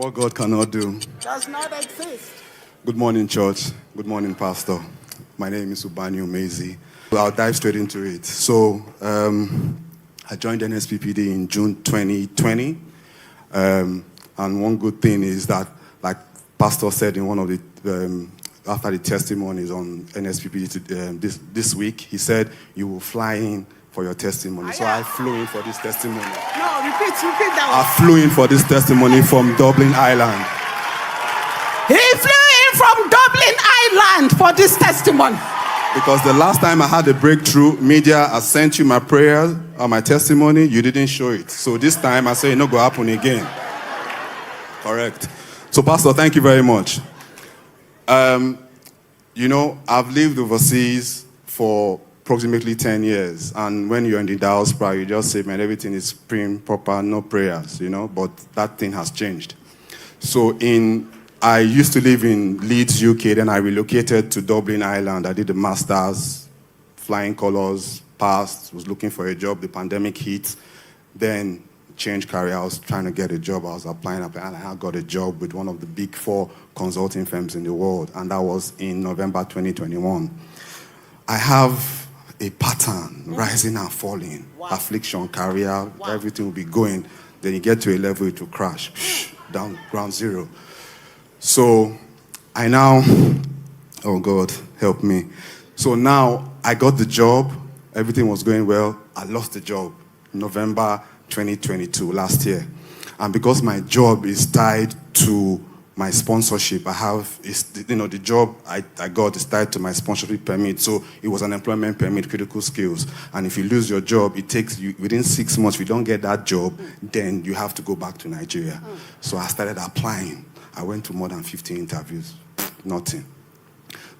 What God cannot do does not exist. Good morning, church. Good morning, Pastor. My name is Ubani Umezi. I'll dive straight into it. So, I joined NSPPD in June 2020. And one good thing is that, like Pastor said in one of the, after the testimonies on NSPPD this week, he said, you will fly in for your testimony. So I flew in for this testimony. No, repeat that I flew in for this testimony from Dublin, Ireland. He flew in from Dublin, Ireland for this testimony. Because the last time I had a breakthrough, media, I sent you my prayers or my testimony, you didn't show it. So this time I say, it's not going to happen again. Correct. So Pastor, thank you very much. You know, I've lived overseas for approximately 10 years. And when you're in the diaspora, you just say, man, everything is prim, proper, no prayers, you know, but that thing has changed. So I used to live in Leeds, UK, then I relocated to Dublin, Ireland. I did the master's, flying colors, passed, was looking for a job, the pandemic hit, then changed career. I was trying to get a job, I was applying, and I got a job with one of the big 4 consulting firms in the world, and that was in November 2021. I have a pattern, rising and falling, affliction, career, everything will be going. Then you get to a level, it will crash, down, ground zero. So I now, oh God, help me. So now I got the job, everything was going well. I lost the job November 2022, last year. And because my job is tied to my sponsorship, I have, the job I got is tied to my sponsorship permit. So it was an employment permit, critical skills. And if you lose your job, it takes you, within 6 months, if you don't get that job, then you have to go back to Nigeria. So I started applying. I went to more than 50 interviews, nothing.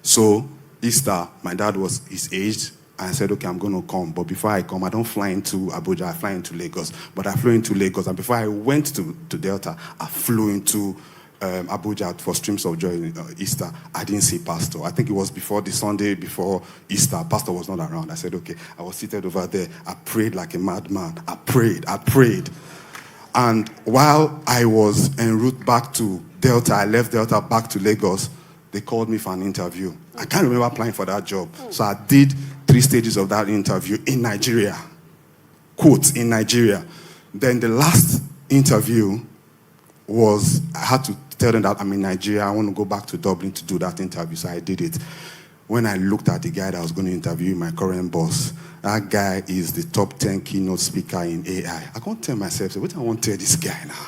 So Easter, my dad was his age, and I said, okay, I'm going to come. But before I come, I don't fly into Abuja, I fly into Lagos. But I flew into Lagos, and before I went to Delta, I flew into Abuja for Streams of Joy Easter. I didn't see Pastor. I think it was before the Sunday before Easter. Pastor was not around. I said, okay. I was seated over there. I prayed like a madman. I prayed. And while I was en route back to Delta, I left Delta back to Lagos, they called me for an interview. I can't remember applying for that job. So I did 3 stages of that interview in Nigeria. Quote, in Nigeria. Then the last interview was, I had to tell them that I'm in Nigeria, I want to go back to Dublin to do that interview, so I did it. When I looked at the guy that I was going to interview, my current boss, that guy is the top 10 keynote speaker in AI. I can't tell myself, what I want to tell this guy now?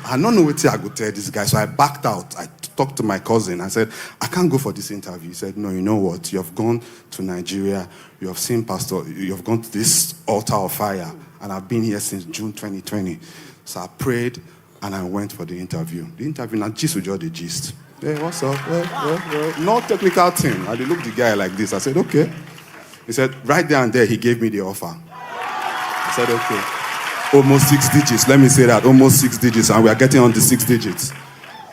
I don't know what I could tell this guy, so I backed out. I talked to my cousin. I said, I can't go for this interview. He said, no, you know what? You have gone to Nigeria. You have seen Pastor. You have gone to this altar of fire. And I've been here since June 2020. So I prayed, and I went for the interview. The interview, now gist with the gist. Hey, what's up? No technical thing. I looked the guy like this. I said, okay. He said, right there and there, he gave me the offer. I said, okay. Almost 6 digits. Let me say that. Almost 6 digits. And we are getting on the 6 digits.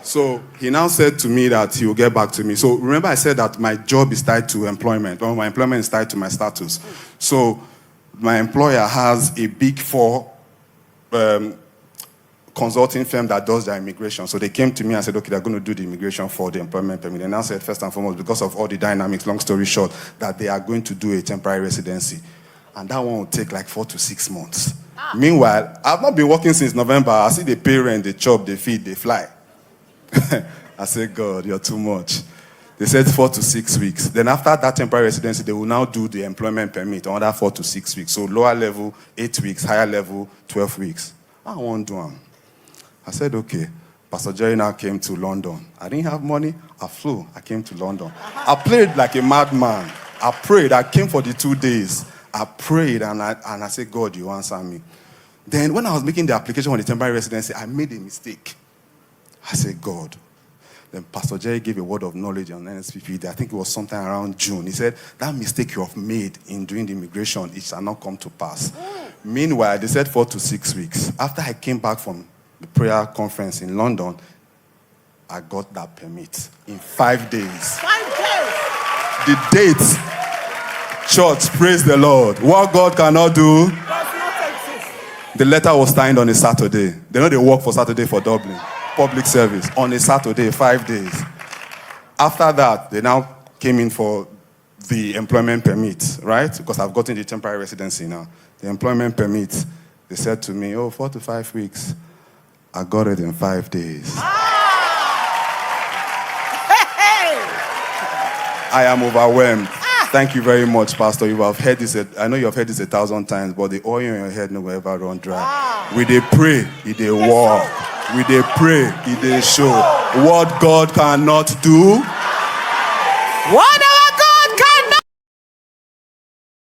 So he now said to me that he will get back to me. So remember I said that my job is tied to employment. Well, my employment is tied to my status. So my employer has a big 4 consulting firm that does their immigration. So they came to me and said, okay, they're going to do the immigration for the employment permit. And I said, first and foremost, because of all the dynamics, long story short, that they are going to do a temporary residency. And that one will take like 4 to 6 months. Meanwhile, I've not been working since November. I see they pay rent, they chop, they feed, they fly. I said, God, you're too much. They said 4 to 6 weeks. Then after that temporary residency, they will now do the employment permit, another 4 to 6 weeks. So lower level, 8 weeks, higher level, 12 weeks. I won't do them. I said, okay. Pastor Jerry now came to London. I didn't have money. I flew. I came to London. I played like a madman. I prayed. I came for the 2 days. I prayed and I said, God, you answer me. Then when I was making the application for the temporary residency, I made a mistake. I said, God. Then Pastor Jerry gave a word of knowledge on NSPPD. I think it was sometime around June. He said, that mistake you have made in doing the immigration, it shall not come to pass. Meanwhile, they said 4 to 6 weeks. After I came back from the prayer conference in London, I got that permit in 5 days. 5 days. The date, church, praise the Lord. What God cannot do Does not exist. The letter was signed on a Saturday. They know they work for Saturday for Dublin. Public service. On a Saturday, 5 days. After that, they now came in for the employment permit, right? Because I've gotten the temporary residency now. The employment permit, they said to me, 4 to 5 weeks. I got it in 5 days. I am overwhelmed. Thank you very much, Pastor. You have heard this. I know you have heard this 1,000 times, but the oil in your head no will ever run dry. We dey pray, it dey walk. We dey pray, it dey show. What God cannot do. What